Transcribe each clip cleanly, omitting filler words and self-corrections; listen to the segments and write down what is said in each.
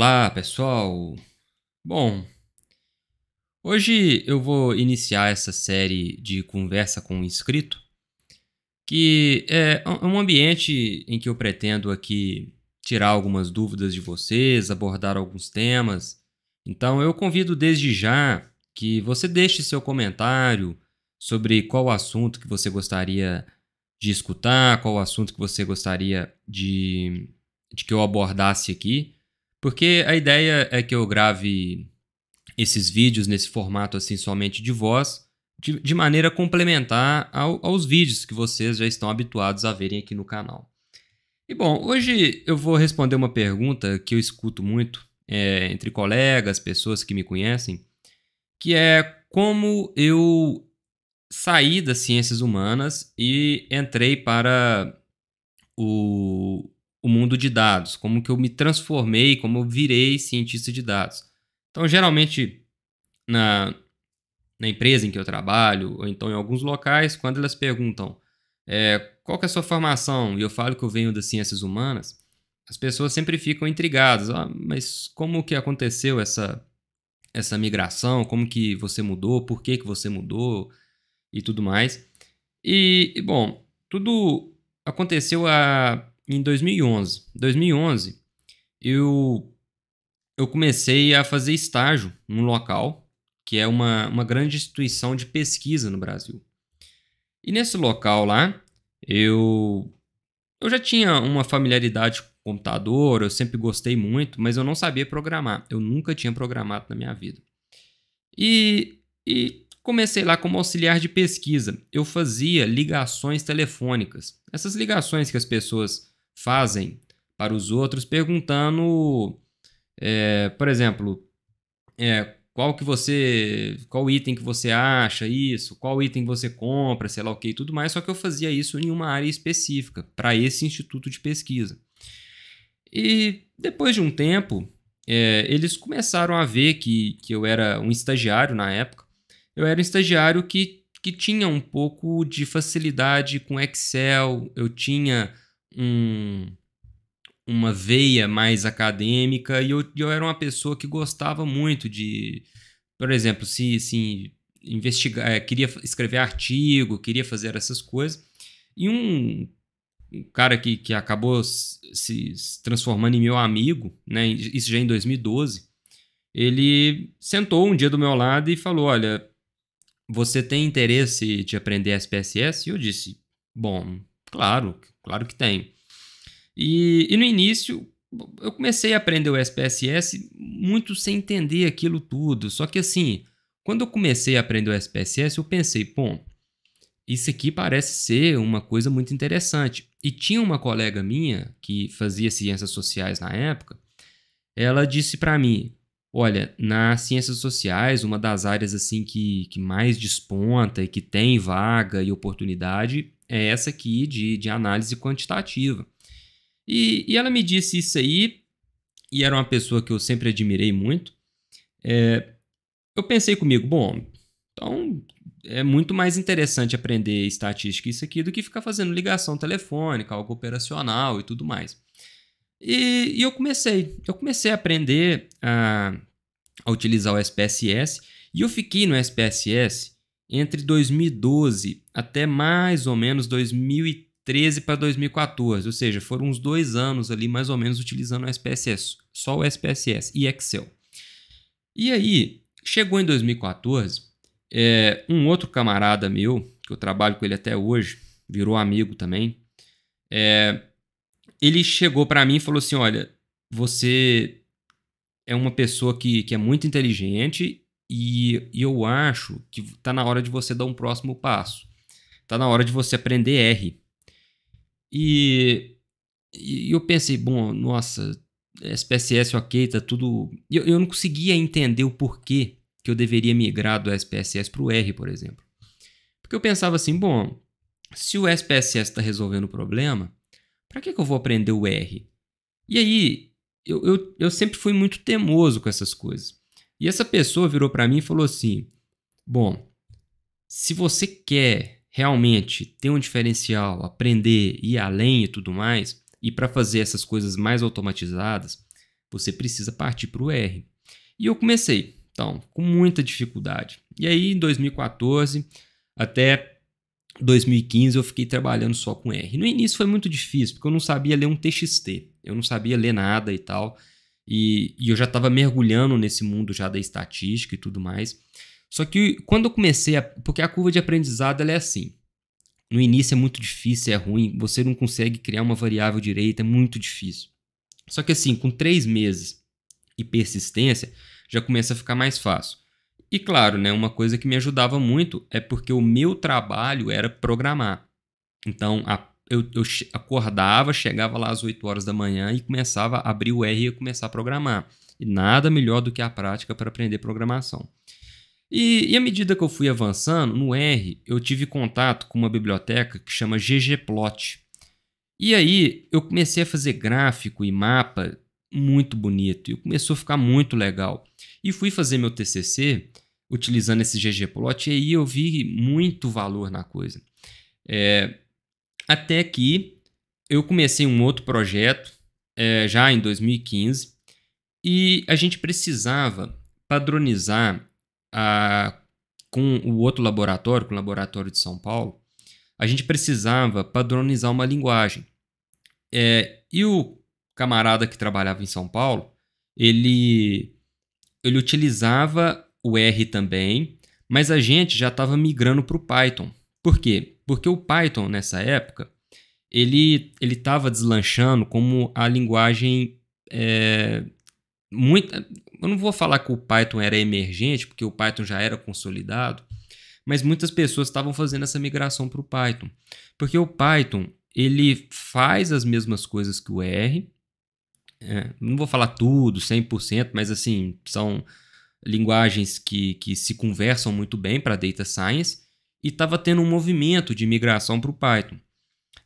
Olá, pessoal. Bom, hoje eu vou iniciar essa série de conversa com o inscrito, que é um ambiente em que eu pretendo aqui tirar algumas dúvidas de vocês, abordar alguns temas. Então eu convido desde já que você deixe seu comentário sobre qual assunto que você gostaria de escutar, qual assunto que você gostaria de que eu abordasse aqui. Porque a ideia é que eu grave esses vídeos nesse formato assim somente de voz, de maneira complementar aos vídeos que vocês já estão habituados a verem aqui no canal. E bom, hoje eu vou responder uma pergunta que eu escuto muito entre colegas, pessoas que me conhecem, que é como eu saí das ciências humanas e entrei para o, o mundo de dados, como que eu me transformei, como eu virei cientista de dados. Então, geralmente, na, na empresa em que eu trabalho, ou então em alguns locais, quando elas perguntam qual que é a sua formação, e eu falo que eu venho das ciências humanas, as pessoas sempre ficam intrigadas. Mas como que aconteceu essa migração? Como que você mudou? Por que que você mudou? E tudo mais. Bom, tudo aconteceu em 2011. Em 2011, eu comecei a fazer estágio num local que é uma grande instituição de pesquisa no Brasil. E nesse local lá, eu já tinha uma familiaridade com o computador, eu sempre gostei muito, mas eu não sabia programar. Eu nunca tinha programado na minha vida. E comecei lá como auxiliar de pesquisa. Eu fazia ligações telefônicas. Essas ligações que as pessoas fazem para os outros perguntando, por exemplo, qual item que você acha isso, qual item você compra, sei lá o que e tudo mais. Só que eu fazia isso em uma área específica, para esse instituto de pesquisa. E depois de um tempo, eles começaram a ver que eu era um estagiário na época. Eu era um estagiário que tinha um pouco de facilidade com Excel, eu tinha uma veia mais acadêmica e eu era uma pessoa que gostava muito de, por exemplo, se investigar, queria escrever artigo, queria fazer essas coisas. E um cara que acabou se transformando em meu amigo, né, isso já em 2012, ele sentou um dia do meu lado e falou: Olha, você tem interesse de aprender SPSS? E eu disse: Bom, claro que tenho. E no início eu comecei a aprender o SPSS muito sem entender aquilo tudo. Só que assim, quando eu comecei a aprender o SPSS, eu pensei: Bom, isso aqui parece ser uma coisa muito interessante. E tinha uma colega minha que fazia ciências sociais na época. Ela disse para mim: Olha, nas ciências sociais, uma das áreas assim que mais desponta e que tem vaga e oportunidade é essa aqui de análise quantitativa. E ela me disse isso aí, e era uma pessoa que eu sempre admirei muito. Eu pensei comigo: bom, então é muito mais interessante aprender estatística isso aqui do que ficar fazendo ligação telefônica, algo operacional e tudo mais. E eu comecei a aprender a utilizar o SPSS, e eu fiquei no SPSS entre 2012 até mais ou menos 2013 para 2014, ou seja, foram uns 2 anos ali mais ou menos utilizando o SPSS, só o SPSS e Excel. E aí, chegou em 2014, um outro camarada meu, que eu trabalho com ele até hoje, virou amigo também, ele chegou para mim e falou assim: Olha, você é uma pessoa que é muito inteligente e eu acho que está na hora de você dar um próximo passo. Está na hora de você aprender R. E, e eu pensei: bom, nossa, SPSS ok, tá tudo... Eu não conseguia entender o porquê que eu deveria migrar do SPSS para o R, por exemplo. Porque eu pensava assim: bom, se o SPSS está resolvendo o problema, para que eu vou aprender o R? E aí, eu sempre fui muito teimoso com essas coisas. E essa pessoa virou para mim e falou assim: Bom, se você quer realmente ter um diferencial, aprender, ir além e tudo mais, e para fazer essas coisas mais automatizadas, você precisa partir para o R. E eu comecei, então, com muita dificuldade. E aí, em 2014 até 2015, eu fiquei trabalhando só com R. No início foi muito difícil, porque eu não sabia ler um TXT, eu não sabia ler nada e tal, e eu já estava mergulhando nesse mundo já da estatística e tudo mais. Só que quando eu comecei, porque a curva de aprendizado ela é assim, no início é muito difícil, é ruim, você não consegue criar uma variável direita, é muito difícil. Só que assim, com 3 meses e persistência, já começa a ficar mais fácil. E claro, né, uma coisa que me ajudava muito é porque o meu trabalho era programar. Então, eu acordava, chegava lá às 8 horas da manhã e começava a abrir o R e ia começar a programar. E nada melhor do que a prática para aprender programação. E à medida que eu fui avançando, no R, eu tive contato com uma biblioteca que chama ggplot. E aí, eu comecei a fazer gráfico e mapa muito bonito. E começou a ficar muito legal. E fui fazer meu TCC utilizando esse ggplot e aí eu vi muito valor na coisa. Até que eu comecei um outro projeto já em 2015 e a gente precisava padronizar com o outro laboratório, com o laboratório de São Paulo, a gente precisava padronizar uma linguagem. E o camarada que trabalhava em São Paulo, ele utilizava o R também, mas a gente já estava migrando para o Python. Por quê? Porque o Python, nessa época, ele estava deslanchando como a linguagem eu não vou falar que o Python era emergente, porque o Python já era consolidado, mas muitas pessoas estavam fazendo essa migração para o Python. Porque o Python, ele faz as mesmas coisas que o R, não vou falar tudo, 100%, mas assim, são linguagens que se conversam muito bem para Data Science, e estava tendo um movimento de migração para o Python.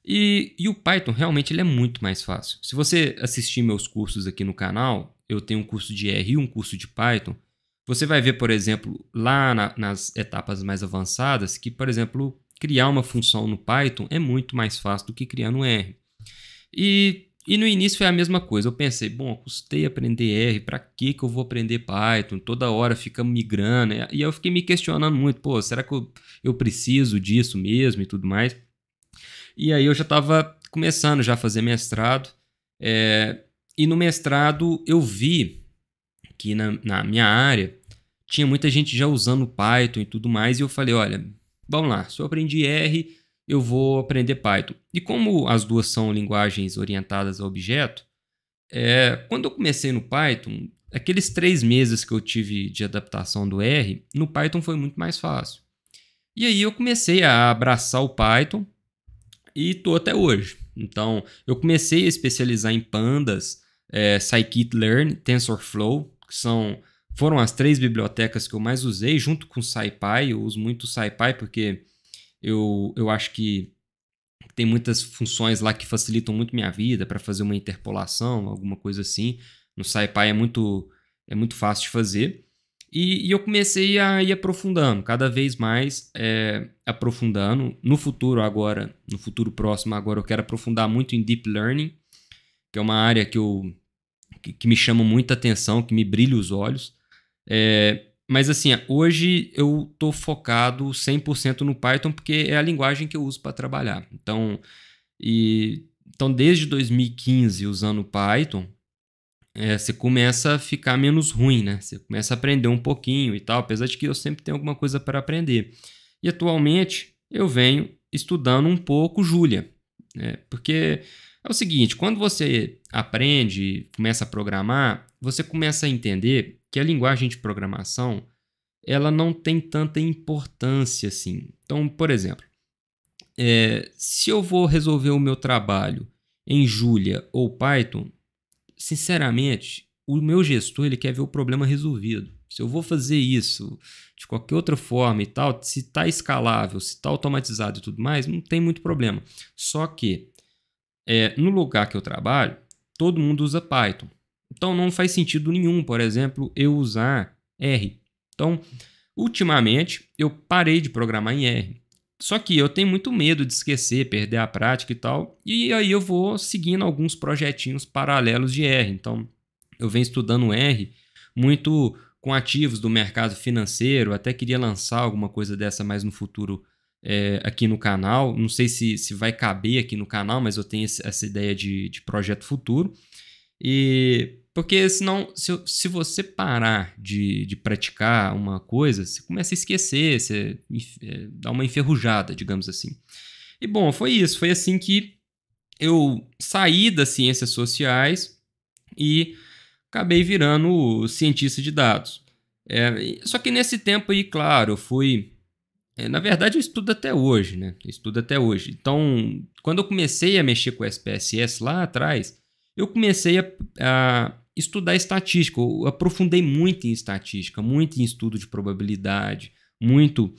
E o Python realmente ele é muito mais fácil. Se você assistir meus cursos aqui no canal, eu tenho um curso de R e um curso de Python, você vai ver, por exemplo, lá nas etapas mais avançadas, que, por exemplo, criar uma função no Python é muito mais fácil do que criar no R. E no início foi a mesma coisa. Eu pensei, bom, eu custei aprender R, para que eu vou aprender Python? Toda hora fica migrando. E eu fiquei me questionando muito, pô, será que eu preciso disso mesmo e tudo mais? E aí eu já estava começando já a fazer mestrado. E no mestrado eu vi que na minha área tinha muita gente já usando Python e tudo mais. E eu falei, olha, vamos lá, se eu aprendi R, eu vou aprender Python. E como as duas são linguagens orientadas a objeto, quando eu comecei no Python, aqueles 3 meses que eu tive de adaptação do R, no Python foi muito mais fácil. E aí eu comecei a abraçar o Python e estou até hoje. Então, eu comecei a especializar em Pandas, Scikit-learn, TensorFlow, que foram as 3 bibliotecas que eu mais usei, junto com SciPy. Eu uso muito o SciPy porque eu acho que tem muitas funções lá que facilitam muito minha vida para fazer uma interpolação, alguma coisa assim. No SciPy é muito fácil de fazer. E eu comecei a ir aprofundando, cada vez mais aprofundando. No futuro próximo agora, eu quero aprofundar muito em Deep Learning, que é uma área que me chama muita atenção, que me brilha os olhos. Mas assim, hoje eu estou focado 100% no Python, porque é a linguagem que eu uso para trabalhar. Então, desde 2015, usando Python, você começa a ficar menos ruim, né? Você começa a aprender um pouquinho e tal, apesar de que eu sempre tenho alguma coisa para aprender. E atualmente eu venho estudando um pouco Julia, porque é o seguinte, quando você aprende, começa a programar, você começa a entender que a linguagem de programação ela não tem tanta importância assim. Então, por exemplo, se eu vou resolver o meu trabalho em Julia ou Python, sinceramente, o meu gestor ele quer ver o problema resolvido. Se eu vou fazer isso de qualquer outra forma e tal, se está escalável, se está automatizado e tudo mais, não tem muito problema. Só que no lugar que eu trabalho, todo mundo usa Python. Então não faz sentido nenhum, por exemplo, eu usar R. Então, ultimamente, eu parei de programar em R. Só que eu tenho muito medo de esquecer, perder a prática e tal. E aí eu vou seguindo alguns projetinhos paralelos de R. Então, eu venho estudando R muito com ativos do mercado financeiro, até queria lançar alguma coisa dessa mais no futuro aqui no canal. Não sei se vai caber aqui no canal, mas eu tenho essa ideia de projeto futuro. E porque senão, se você parar de praticar uma coisa, você começa a esquecer, você dá uma enferrujada, digamos assim. E bom, foi isso. Foi assim que eu saí das ciências sociais e acabei virando cientista de dados. Só que nesse tempo aí, claro, eu fui... na verdade, eu estudo até hoje, né? Eu estudo até hoje. Então, quando eu comecei a mexer com o SPSS lá atrás, eu comecei a estudar estatística. Eu aprofundei muito em estatística, muito em estudo de probabilidade, muito...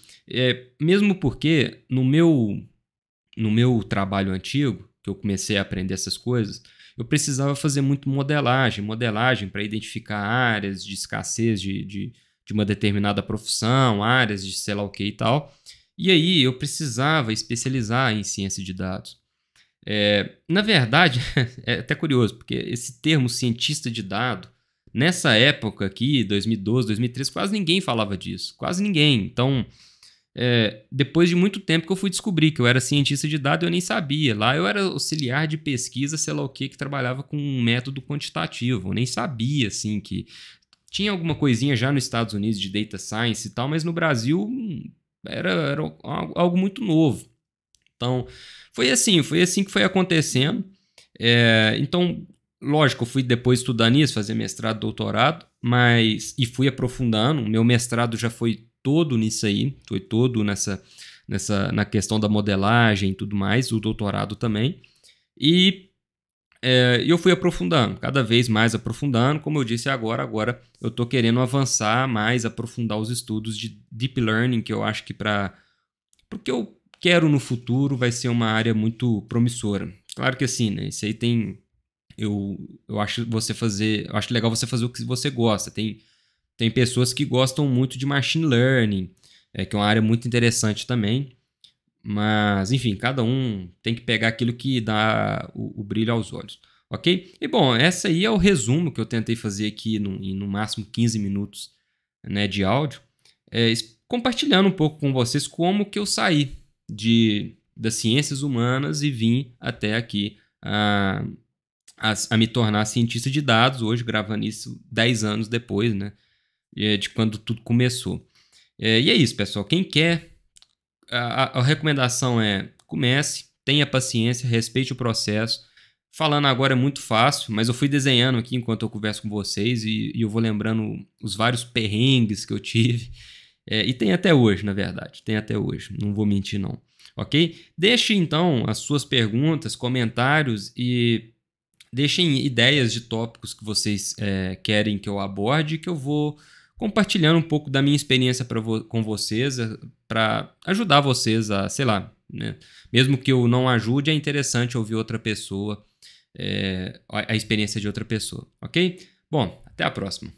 mesmo porque no meu trabalho antigo, que eu comecei a aprender essas coisas, eu precisava fazer muito modelagem para identificar áreas de escassez de uma determinada profissão, áreas de sei lá o que e tal. E aí eu precisava especializar em ciência de dados. Na verdade, é até curioso, porque esse termo cientista de dado, nessa época aqui, 2012, 2013, quase ninguém falava disso, quase ninguém. Então, depois de muito tempo que eu fui descobrir que eu era cientista de dados, eu nem sabia. Lá eu era auxiliar de pesquisa, sei lá o que trabalhava com um método quantitativo. Eu nem sabia, assim, que tinha alguma coisinha já nos Estados Unidos de data science e tal, mas no Brasil era algo muito novo. Então, foi assim que foi acontecendo. Então, lógico, eu fui depois estudar nisso, fazer mestrado, doutorado, e fui aprofundando. Meu mestrado já foi todo nisso aí, foi todo na questão da modelagem e tudo mais, o doutorado também. E eu fui aprofundando, cada vez mais aprofundando. Como eu disse agora eu estou querendo avançar mais, aprofundar os estudos de Deep Learning, que eu acho que porque eu quero no futuro vai ser uma área muito promissora. Claro que assim, né? Isso aí tem... Eu acho eu acho legal você fazer o que você gosta. Tem pessoas que gostam muito de Machine Learning, que é uma área muito interessante também. Mas, enfim, cada um tem que pegar aquilo que dá o brilho aos olhos. Ok? E bom, essa aí é o resumo que eu tentei fazer aqui no máximo 15 minutos, né, de áudio. Compartilhando um pouco com vocês como que eu saí das ciências humanas e vim até aqui a me tornar cientista de dados, hoje gravando isso 10 anos depois, né, de quando tudo começou. E é isso, pessoal. Quem quer, a recomendação comece, tenha paciência, respeite o processo. Falando agora é muito fácil, mas eu fui desenhando aqui enquanto eu converso com vocês e eu vou lembrando os vários perrengues que eu tive. E tem até hoje, na verdade. Tem até hoje. Não vou mentir, não. Ok? Deixe, então, as suas perguntas, comentários e deixem ideias de tópicos que vocês querem que eu aborde, que eu vou compartilhando um pouco da minha experiência com vocês, para ajudar vocês a, sei lá, né? Mesmo que eu não ajude, é interessante ouvir outra pessoa, a experiência de outra pessoa. Ok? Bom, até a próxima.